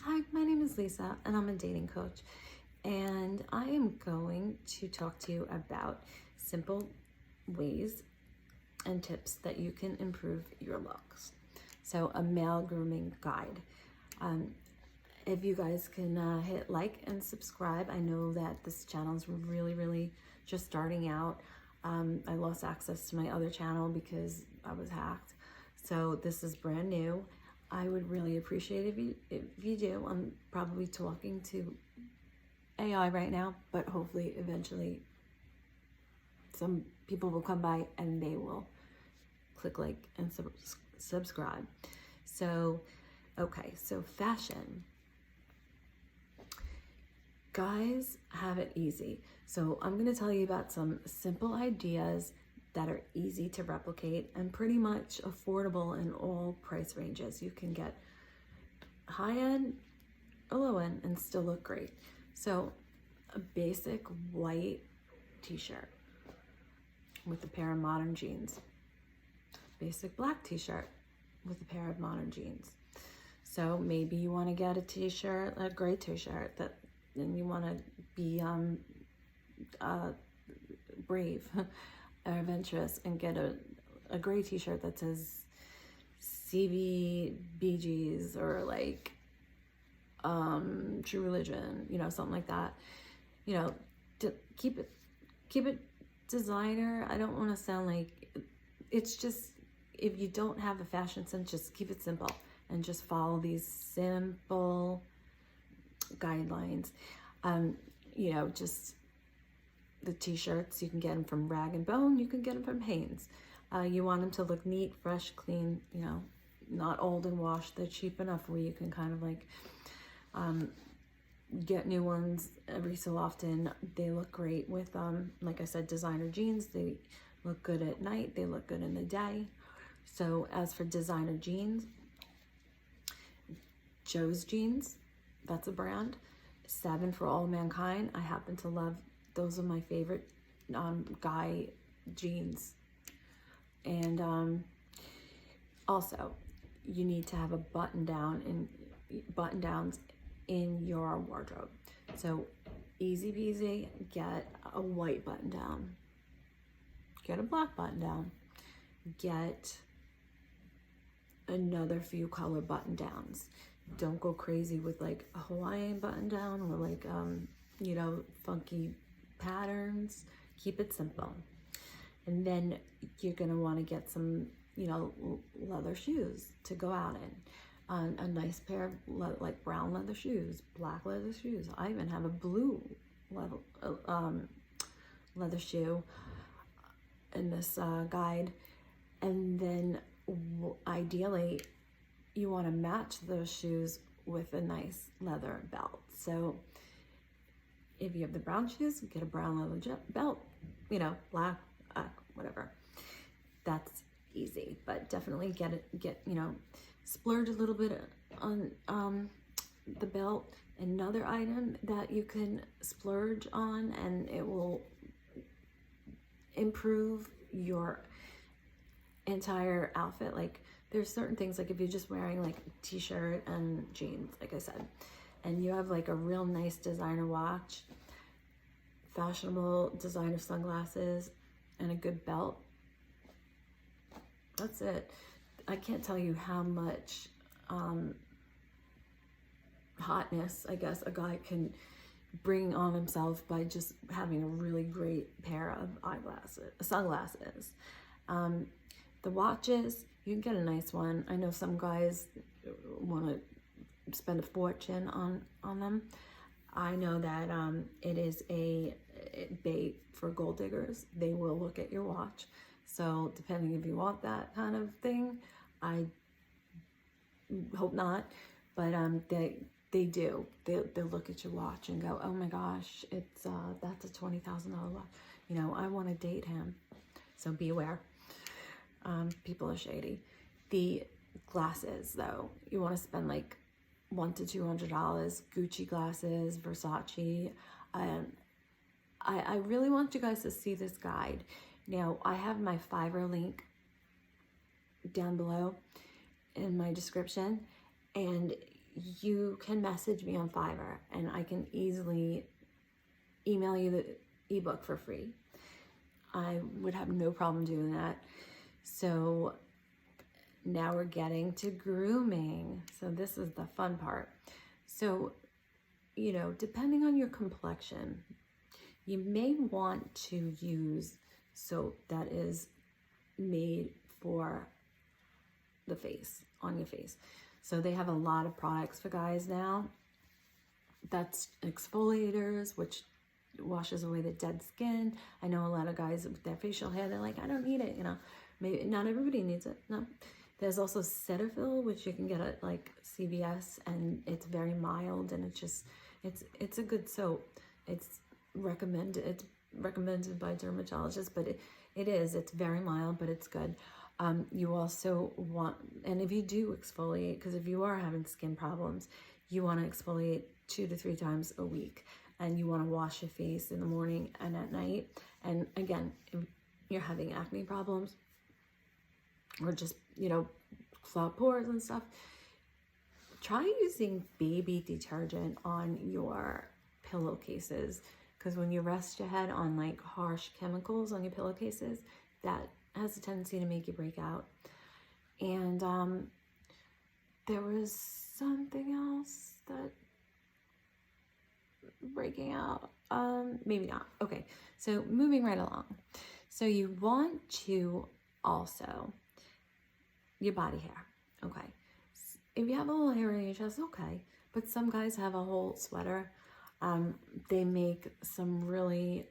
Hi, my name is Lisa and I'm a dating coach, and I am going to talk to you about simple ways and tips that you can improve your looks. So a male grooming guide. If you guys can hit like and subscribe. I know that this channel is really just starting out. I lost access to my other channel because I was hacked. So this is brand new. I would really appreciate if you do. I'm probably talking to AI right now, but hopefully eventually some people will come by and they will click like and subscribe. So, okay, so fashion. Guys have it easy. So I'm going to tell you about some simple ideas that are easy to replicate and pretty much affordable in all price ranges. You can get high end or low end and still look great. So a basic white t-shirt with a pair of modern jeans. Basic black t-shirt with a pair of modern jeans. So maybe you want to get a t-shirt, a gray t-shirt, and you want to be brave or adventurous and get a gray t-shirt that says CBBGs or like True Religion, you know, something like that. You know, to keep it designer. I don't want to sound like it's just, if you don't have a fashion sense, just keep it simple and just follow these simple guidelines. You know, just the t-shirts, you can get them from Rag & Bone, you can get them from Hanes. You want them to look neat, fresh, clean, you know, not old and washed. They're cheap enough where you can kind of like get new ones every so often. They look great with, like I said, designer jeans. They look good at night, they look good in the day. So as for designer jeans, Joe's Jeans, that's a brand. 7 for All Mankind. I happen to love, those are my favorite guy jeans. And also, you need to have a button downs in your wardrobe. So easy peasy, get a white button down, get a black button down, get another few color button downs. Don't go crazy with like a Hawaiian button down or like you know, funky patterns. Keep it simple. And then you're gonna want to get some, you know, leather shoes to go out in. A nice pair of like brown leather shoes, black leather shoes. I even have a blue leather shoe in this guide. And then ideally, you want to match those shoes with a nice leather belt. So if you have the brown shoes, get a brown leather belt, you know, black, whatever. That's easy, but definitely get, you know, splurge a little bit on the belt. Another item that you can splurge on and it will improve your entire outfit. Like there's certain things, like if you're just wearing like a t-shirt and jeans, like I said, and you have like a real nice designer watch, fashionable designer sunglasses, and a good belt, that's it. I can't tell you how much hotness, I guess, a guy can bring on himself by just having a really great pair of sunglasses. The watches, you can get a nice one. I know some guys want to spend a fortune on them. I know that it is a bait for gold diggers. They will look at your watch. So depending if you want that kind of thing, I hope not, but they do. They'll look at your watch and go, oh my gosh, it's that's a $20,000 watch. You know, I want to date him. So beware. People are shady. The glasses, though, you want to spend like $100 to $200. Gucci glasses, Versace. I really want you guys to see this guide. Now, I have my Fiverr link down below in my description, and you can message me on Fiverr and I can easily email you the ebook for free. I would have no problem doing that. So now we're getting to grooming. So this is the fun part. So, you know, depending on your complexion, you may want to use soap that is made for the face, on your face. So they have a lot of products for guys now. That's exfoliators, which washes away the dead skin. I know a lot of guys with their facial hair, they're like, I don't need it, you know. Maybe not everybody needs it. No. There's also Cetaphil, which you can get at like CVS, and it's very mild, and it's a good soap. It's recommended by dermatologists, but it's very mild, but it's good. You also want, and if you do exfoliate, because if you are having skin problems, you want to exfoliate 2 to 3 times a week, and you want to wash your face in the morning and at night. And again, if you're having acne problems or just, you know, clogged pores and stuff, try using baby detergent on your pillowcases, because when you rest your head on like harsh chemicals on your pillowcases, that has a tendency to make you break out. And there was something else that breaking out, maybe not. Okay, so moving right along. So you want to also, your body hair, okay. If you have a little hair in your chest, okay, but some guys have a whole sweater. They make some really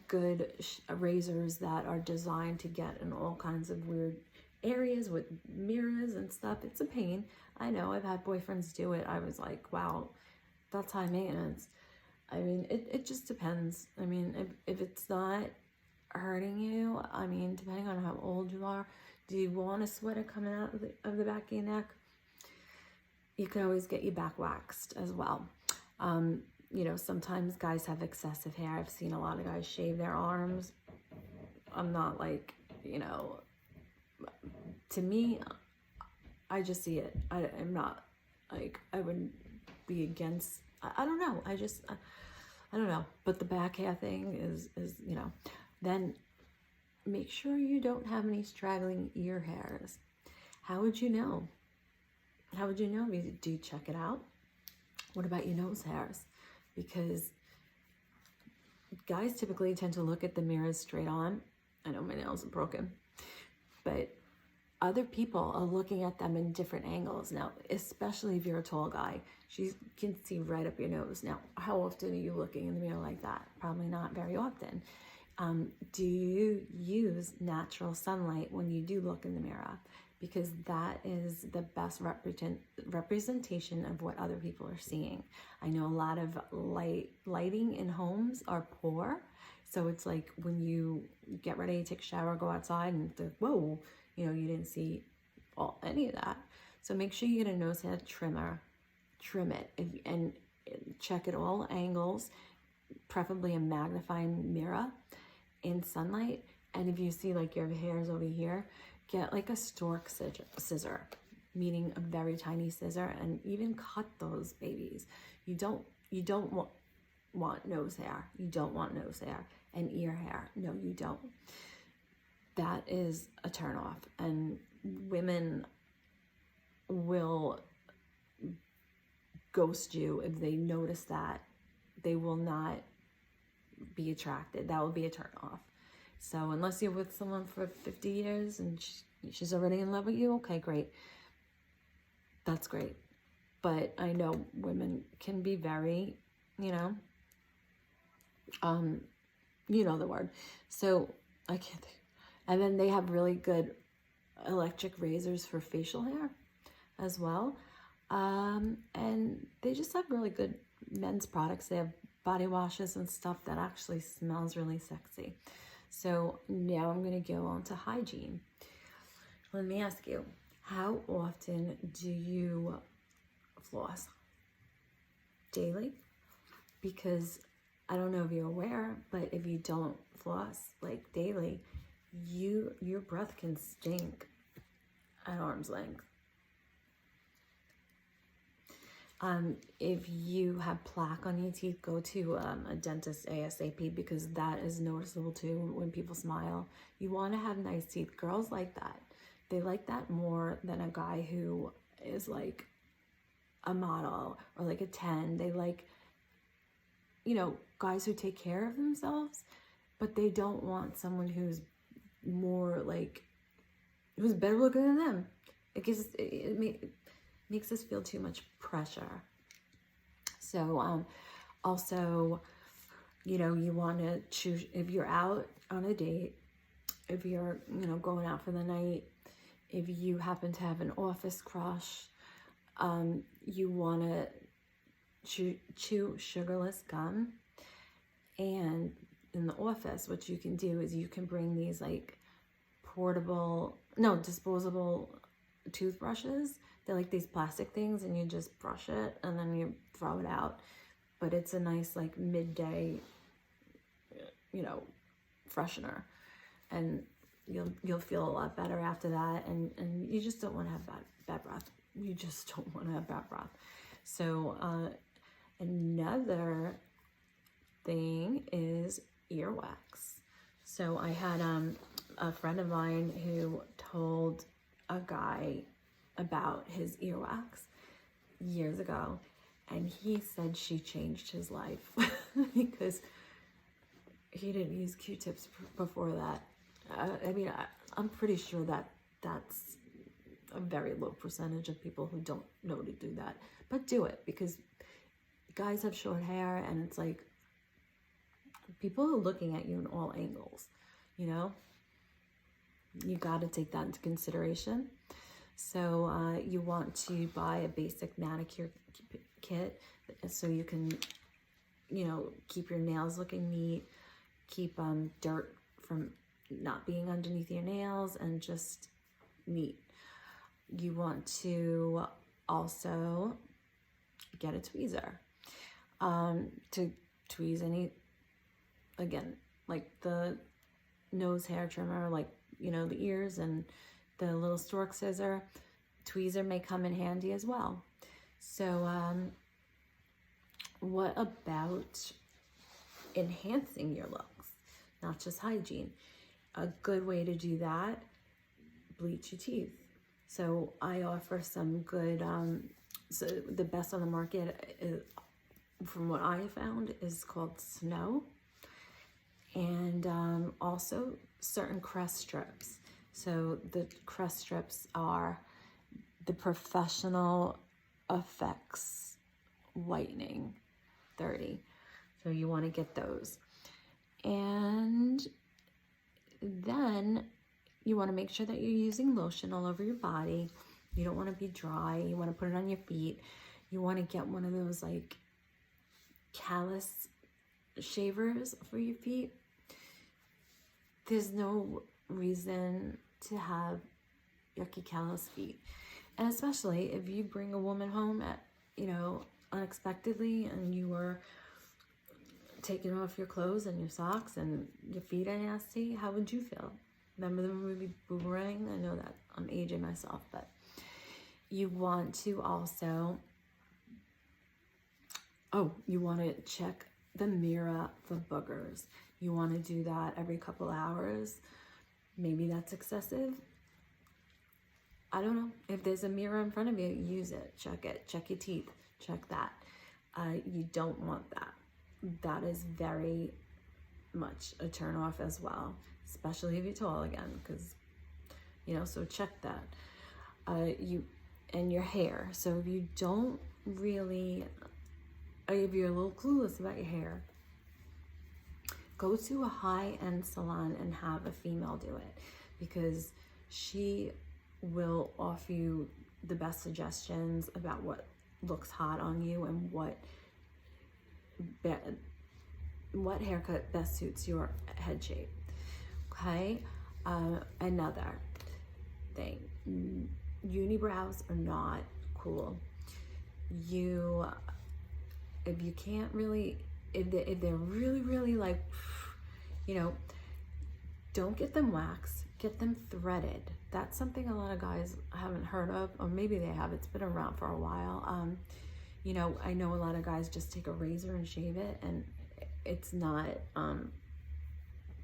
good razors that are designed to get in all kinds of weird areas with mirrors and stuff. It's a pain. I know, I've had boyfriends do it. I was like, wow, that's high maintenance. I mean, it just depends. I mean, if it's not hurting you, I mean, depending on how old you are, do you want a sweater coming out of the back of your neck? You can always get your back waxed as well. You know, sometimes guys have excessive hair. I've seen a lot of guys shave their arms. I'm not like, you know, to me, I just see it. I'm not like, I wouldn't be against, I don't know. I don't know. But the back hair thing is, you know, then make sure you don't have any straggling ear hairs. How would you know? How would you know? Do you check it out? What about your nose hairs? Because guys typically tend to look at the mirrors straight on. I know my nails are broken, but other people are looking at them in different angles. Now, especially if you're a tall guy, she can see right up your nose. Now, how often are you looking in the mirror like that? Probably not very often. Do you use natural sunlight when you do look in the mirror? Because that is the best representation of what other people are seeing. I know a lot of lighting in homes are poor. So it's like when you get ready to take a shower, go outside, and think, whoa, you know, you didn't see any of that. So make sure you get a nose hair trimmer, trim it, and check at all angles, preferably a magnifying mirror in sunlight. And if you see like your hairs over here, get like a stork scissor, meaning a very tiny scissor, and even cut those babies. You don't want nose hair. You don't want nose hair and ear hair. No, you don't. That is a turn off, and women will ghost you if they notice that. They will not be attracted. That will be a turn off. So unless you're with someone for 50 years and she's already in love with you, okay, great. That's great. But I know women can be very, you know the word. So I can't think. And then they have really good electric razors for facial hair as well. And they just have really good men's products. They have body washes and stuff that actually smells really sexy. So now I'm going to go on to hygiene. Let me ask you, how often do you floss? Daily? Because I don't know if you're aware, but if you don't floss like daily, your breath can stink at arm's length. If you have plaque on your teeth, go to a dentist ASAP, because that is noticeable too when people smile. You want to have nice teeth. Girls like that. They like that more than a guy who is like a model or like a 10. They like, you know, guys who take care of themselves, but they don't want someone who's more like, who's better looking than them. It makes us feel too much pressure. So also, you know, you want to choose, if you're out on a date, if you're, you know, going out for the night, if you happen to have an office crush, you want to chew sugarless gum. And in the office, what you can do is you can bring these like disposable toothbrushes. They're like these plastic things, and you just brush it and then you throw it out. But it's a nice like midday, you know, freshener, and you'll feel a lot better after that. And you just don't want to have bad breath. You just don't want to have bad breath. So another thing is earwax. So I had a friend of mine who told a guy about his earwax years ago, and he said she changed his life because he didn't use Q-tips before that. I mean, I'm pretty sure that that's a very low percentage of people who don't know to do that, but do it, because guys have short hair, and it's like people are looking at you in all angles, you know. You got to take that into consideration. So you want to buy a basic manicure kit so you can, you know, keep your nails looking neat, keep dirt from not being underneath your nails, and just neat. You want to also get a tweezer to tweeze any, again, like the nose hair trimmer, like, you know, the ears, and the little stork scissor. Tweezer may come in handy as well. So what about enhancing your looks, not just hygiene? A good way to do that, bleach your teeth. So I offer some good, so the best on the market is, from what I found, is called Snow, and also certain crest strips. So the crest strips are the Professional Effects Whitening 30. So you want to get those. And then you want to make sure that you're using lotion all over your body. You don't want to be dry. You want to put it on your feet. You want to get one of those like callus shavers for your feet. There's no reason to have yucky callus feet. And especially if you bring a woman home at, you know, unexpectedly, and you were taking off your clothes and your socks and your feet are nasty, how would you feel? Remember the movie Boomerang? I know that I'm aging myself, but you want to also, you want to check the mirror for boogers. You want to do that every couple hours. Maybe that's excessive. I don't know. If there's a mirror in front of you, use it. Check it. Check your teeth. Check that. You don't want that. That is very much a turn off as well, especially if you're tall again, because, you know, so check that. And your hair. So if you don't really, if you're a little clueless about your hair, go to a high-end salon and have a female do it, because she will offer you the best suggestions about what looks hot on you and what haircut best suits your head shape. Okay, another thing, unibrows are not cool. If you can't really, if they're really like, you know, don't get them waxed, get them threaded. That's something a lot of guys haven't heard of, or maybe they have. It's been around for a while. You know, I know a lot of guys just take a razor and shave it, and it's not,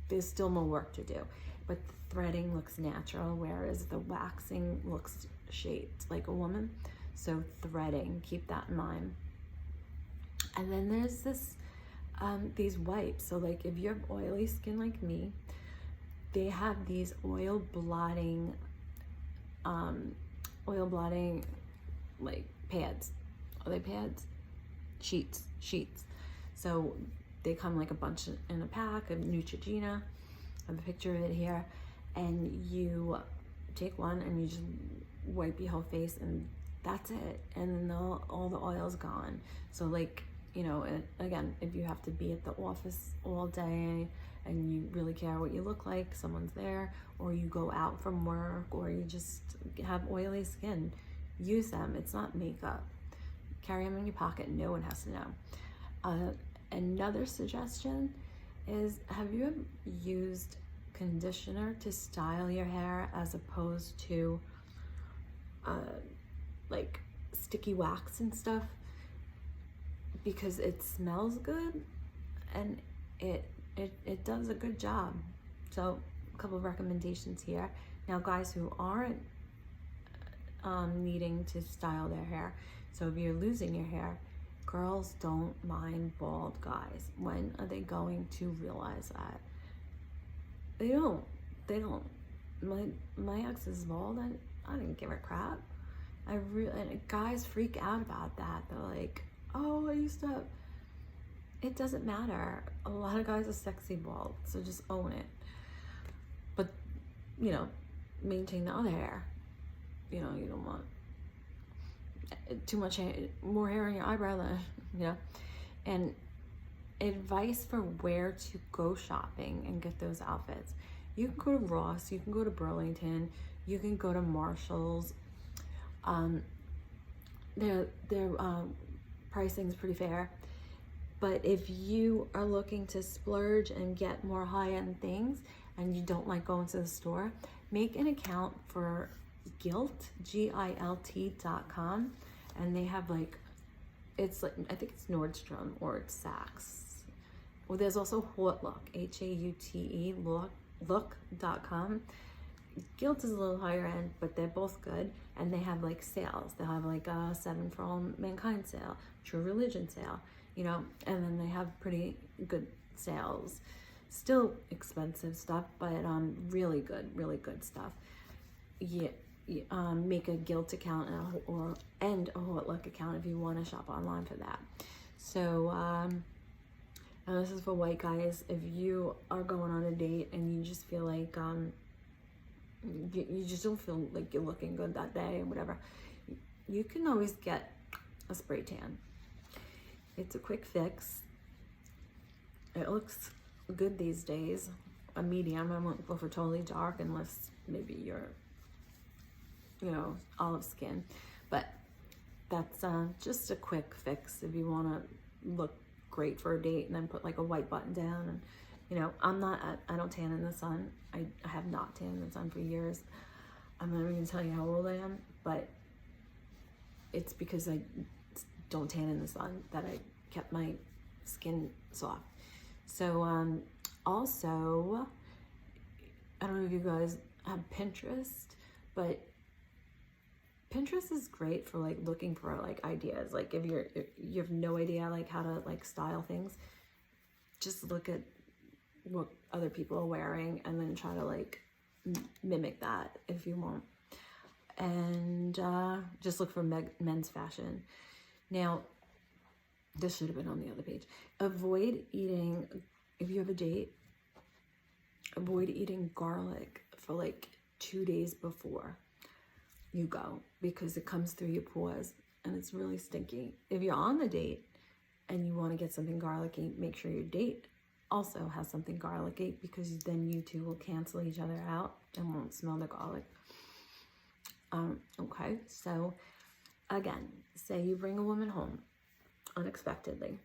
there's still more work to do. But the threading looks natural, whereas the waxing looks shaped like a woman. So threading, keep that in mind. And then there's this, these wipes. So like if you have oily skin like me, they have these oil blotting like pads. Are they pads? Sheets. So they come like a bunch in a pack of Neutrogena. I have a picture of it here. And you take one and you just wipe your whole face, and that's it. And then all the oil's gone. So like, you know, again, if you have to be at the office all day and you really care what you look like, someone's there, or you go out from work, or you just have oily skin, use them. It's not makeup. Carry them in your pocket. No one has to know. Another suggestion is, have you ever used conditioner to style your hair as opposed to like sticky wax and stuff? Because it smells good and it does a good job. So a couple of recommendations here. Now guys who aren't needing to style their hair, so if you're losing your hair, girls don't mind bald guys. When are they going to realize that? They don't. My ex is bald and I didn't give a crap. And guys freak out about that. They're like, oh, I used to. It doesn't matter. A lot of guys are sexy bald, so just own it. But, you know, maintain the other hair. You know, you don't want too much hair, more hair on your eyebrow than, you know. And advice for where to go shopping and get those outfits. You can go to Ross, you can go to Burlington, you can go to Marshall's. Their pricing is pretty fair. But if you are looking to splurge and get more high-end things and you don't like going to the store, make an account for Gilt, GILT.com, and they have like, it's like, I think it's Nordstrom or it's Saks. Well, there's also Haute, HAUTE, look.com. Gilt is a little higher end, but they're both good, and they have like sales. They'll have like a 7 for All Mankind sale, True Religion sale, you know, and then they have pretty good sales. Still expensive stuff, but really good stuff. Yeah, make a Gilt account and a Haute Look account if you want to shop online for that. So, and this is for white guys. If you are going on a date and you just feel like you just don't feel like you're looking good that day or whatever, you can always get a spray tan. It's a quick fix. It looks good these days. A medium. I won't go for totally dark unless maybe you're, you know, olive skin. But that's just a quick fix if you want to look great for a date and then put like a white button down. And you know, I don't tan in the sun. I have not tanned in the sun for years. I'm not even gonna tell you how old I am, but it's because I don't tan in the sun that I kept my skin soft. So also, I don't know if you guys have Pinterest, but Pinterest is great for like looking for like ideas. Like if you have no idea like how to like style things, just look at what other people are wearing and then try to like mimic that if you want. And just look for men's fashion. Now, this should have been on the other page. Avoid eating, if you have a date, avoid eating garlic for like 2 days before you go, because it comes through your pores and it's really stinky. If you're on the date and you want to get something garlicky, make sure your date also has something garlicky, because then you two will cancel each other out and won't smell the garlic. Okay, so again, say you bring a woman home unexpectedly.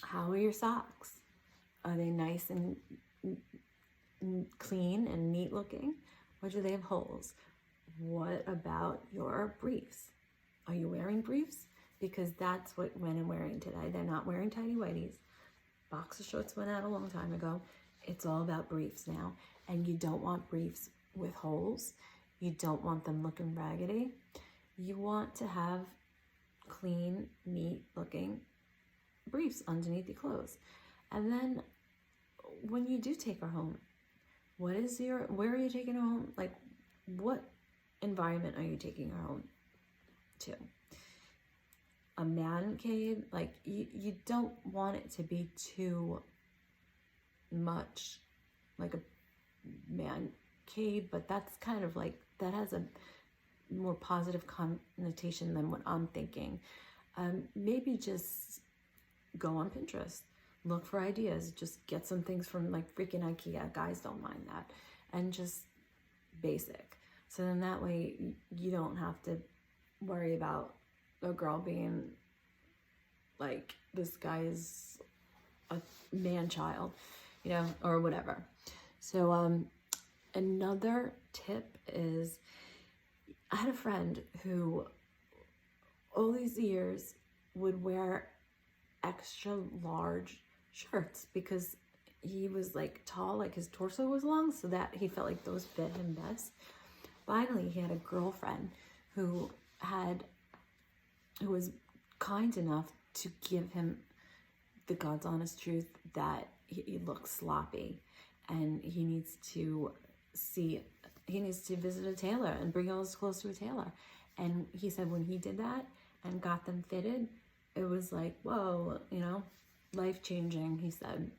How are your socks? Are they nice and clean and neat looking, or do they have holes? What about your briefs? Are you wearing briefs? because that's what men are wearing today. They're not wearing tighty whities. Boxer shorts went out a long time ago. It's all about briefs now. And you don't want briefs with holes. You don't want them looking raggedy. You want to have clean, neat looking briefs underneath your clothes. And then when you do take her home, where are you taking her home? Like, what environment are you taking her home to? A man cave? Like, you don't want it to be too much like a man cave, but that's kind of like, that has a more positive connotation than what I'm thinking. Maybe just go on Pinterest, look for ideas, just get some things from like freaking IKEA. Guys don't mind that. And just basic. So then that way you don't have to worry about a girl being like, this guy is a man-child, you know, or whatever. So another tip is, I had a friend who all these years would wear extra large shirts because he was like tall, like his torso was long, so that he felt like those fit him best. Finally, he had a girlfriend who was kind enough to give him the God's honest truth that he looks sloppy and he needs to visit a tailor and bring all his clothes to a tailor. And he said when he did that and got them fitted, it was like, whoa, you know, life-changing, he said.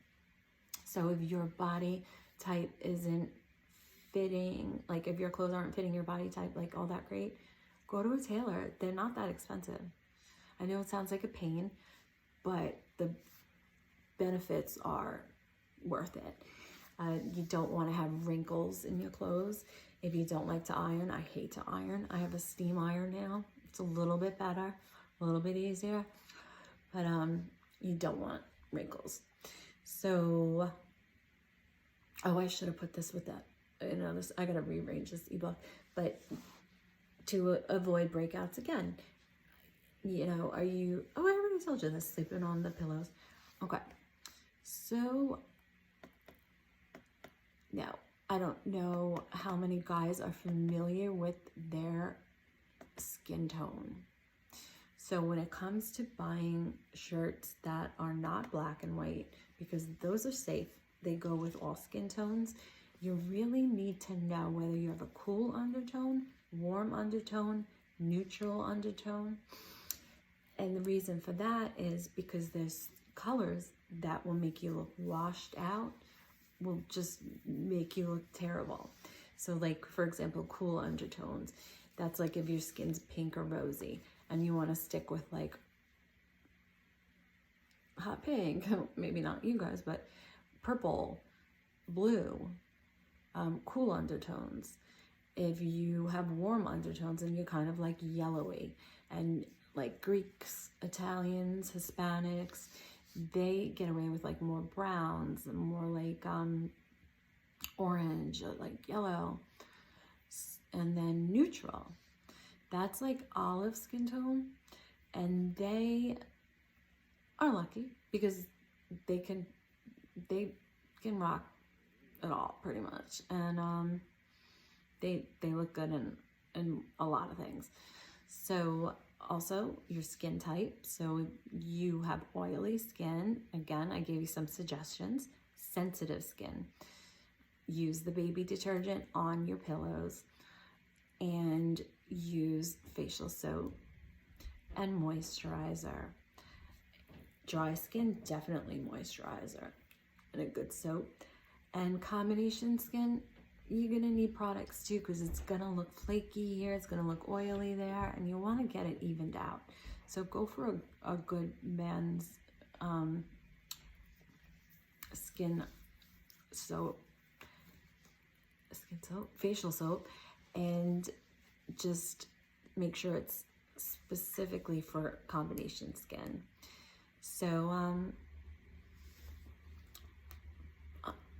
So if your body type isn't fitting, like if your clothes aren't fitting your body type like all that great, go to a tailor. They're not that expensive. I know it sounds like a pain, but the benefits are worth it. You don't want to have wrinkles in your clothes. If you don't like to iron, I hate to iron. I have a steam iron now. It's a little bit better, a little bit easier, but you don't want wrinkles. So, oh, I should have put this with that. You know, this, I gotta rearrange this ebook. But to avoid breakouts again, you know, I already told you this, sleeping on the pillows. Okay, so now, I don't know how many guys are familiar with their skin tone. So when it comes to buying shirts that are not black and white, because those are safe, they go with all skin tones, you really need to know whether you have a cool undertone, warm undertone, neutral undertone. And the reason for that is because there's colors that will make you look washed out, will just make you look terrible. So like, for example, cool undertones. That's like if your skin's pink or rosy and you want to stick with like hot pink, maybe not you guys, but purple, blue, cool undertones. If you have warm undertones and you're kind of like yellowy, and like Greeks, Italians, Hispanics, they get away with like more browns and more like orange, like yellow. And then neutral, that's like olive skin tone, and they are lucky because they can rock it all pretty much, and they look good in a lot of things. So also your skin type. So you have oily skin. Again, I gave you some suggestions. Sensitive skin. Use the baby detergent on your pillows and use facial soap and moisturizer. Dry skin, definitely moisturizer and a good soap. And combination skin, you're gonna need products too, because it's gonna look flaky here, it's gonna look oily there, and you wanna get it evened out. So go for a good man's facial soap, and just make sure it's specifically for combination skin. So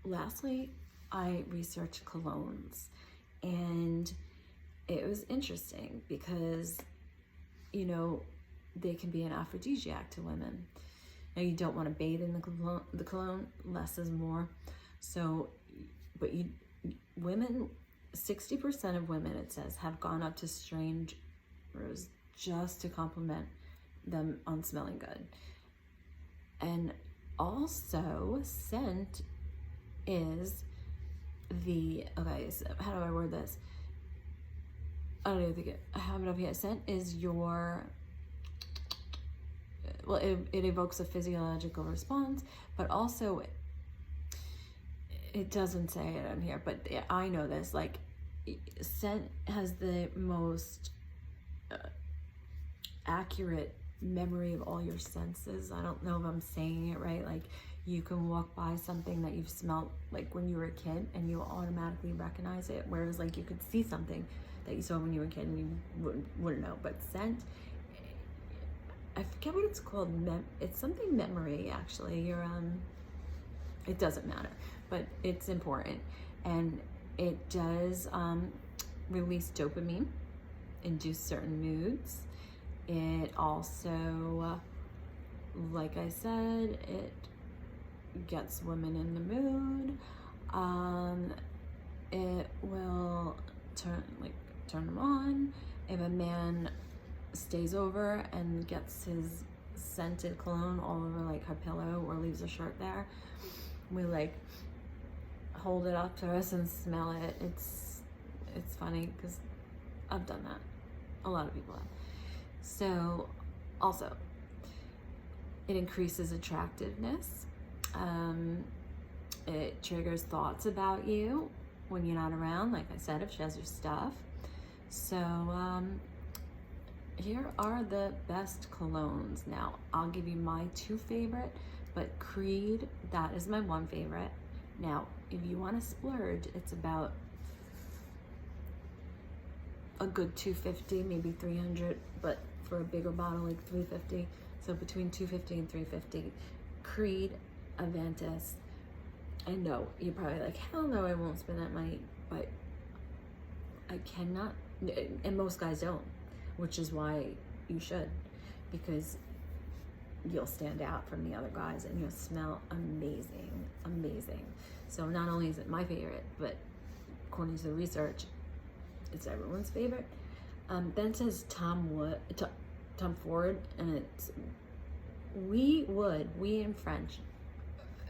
lastly, I researched colognes, and it was interesting because, you know, they can be an aphrodisiac to women. Now, you don't want to bathe in the cologne, less is more. So, but women, 60% of women, it says, have gone up to strangers just to compliment them on smelling good. And also, scent is okay, so how do I word this? I don't even think I have it up here. Scent is your, well, it evokes a physiological response, but also it doesn't say it on here, but I know this, like, scent has the most accurate memory of all your senses. I don't know if I'm saying it right. Like, you can walk by something that you've smelled like when you were a kid and you'll automatically recognize it, whereas like you could see something that you saw when you were a kid and you wouldn't know. But scent, I forget what it's called. It's something memory, actually. It doesn't matter, but it's important, and it does release dopamine, induce certain moods. It also, like I said, it gets women in the mood. It will turn them on. If a man stays over and gets his scented cologne all over like her pillow or leaves a shirt there, we like hold it up to us and smell it. It's funny because I've done that. A lot of people have. So also, it increases attractiveness. It triggers thoughts about you when you're not around, like I said, if she has your stuff. So here are the best colognes. Now, I'll give you my 2 favorite, but Creed, that is my 1 favorite. Now, if you want to splurge, it's about a good $250, maybe $300, but for a bigger bottle, like $350. So between $250 and $350. Creed, Aventus. I know you're probably like, hell no, I won't spend that money, but I cannot, and most guys don't, which is why you should, because you'll stand out from the other guys and you'll smell amazing, amazing. So not only is it my favorite, but according to the research, it's everyone's favorite. Then it says Tom Ford, and it's we in French,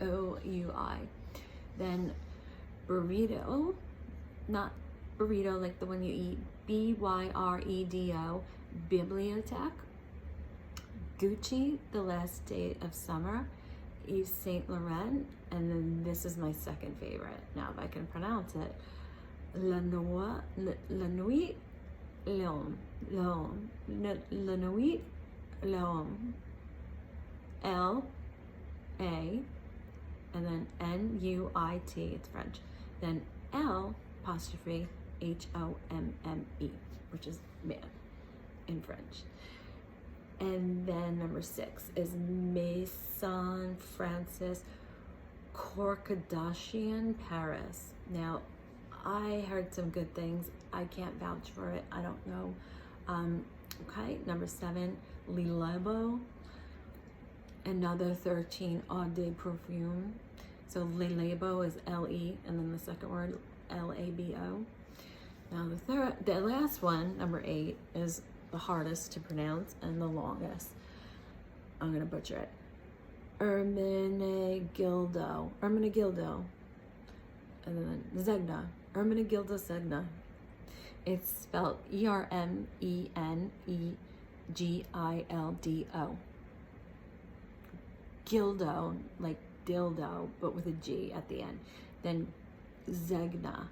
O-U-I. Then burrito, not burrito like the one you eat, B-Y-R-E-D-O, Bibliothèque. Gucci, The Last Day of Summer, Yves Saint Laurent, and then this is my second favorite. Now, if I can pronounce it, La Nuit L'Homme, L-A, and then N-U-I-T, it's French, then L apostrophe H-O-M-M-E, which is man in French. And then number 6 is Maison Francis Kardashian Paris. Now, I heard some good things. I can't vouch for it. I don't know. Okay, number 7, Le Labo. Another 13 Eau de Perfume. So Le Labo is L-E, and then the second word, L-A-B-O. Now the last one, number 8, is the hardest to pronounce and the longest. I'm gonna butcher it. Ermenegildo, and then Zegna, Ermenegildo Zegna. It's spelled E-R-M-E-N-E-G-I-L-D-O. Gildo, like dildo, but with a G at the end. Then Zegna.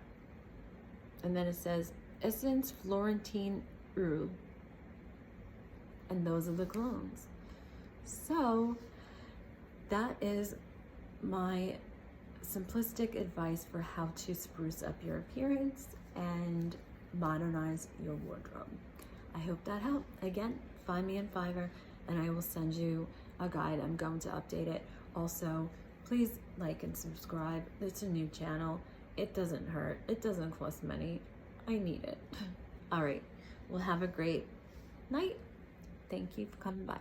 And then it says Essence Florentine Eau. And those are the colognes. So that is my simplistic advice for how to spruce up your appearance and modernize your wardrobe. I hope that helped. Again, find me in Fiverr and I will send you a guide. I'm going to update it. Also, please like and subscribe. It's a new channel. It doesn't hurt. It doesn't cost money. I need it. All right. Well, have a great night. Thank you for coming by.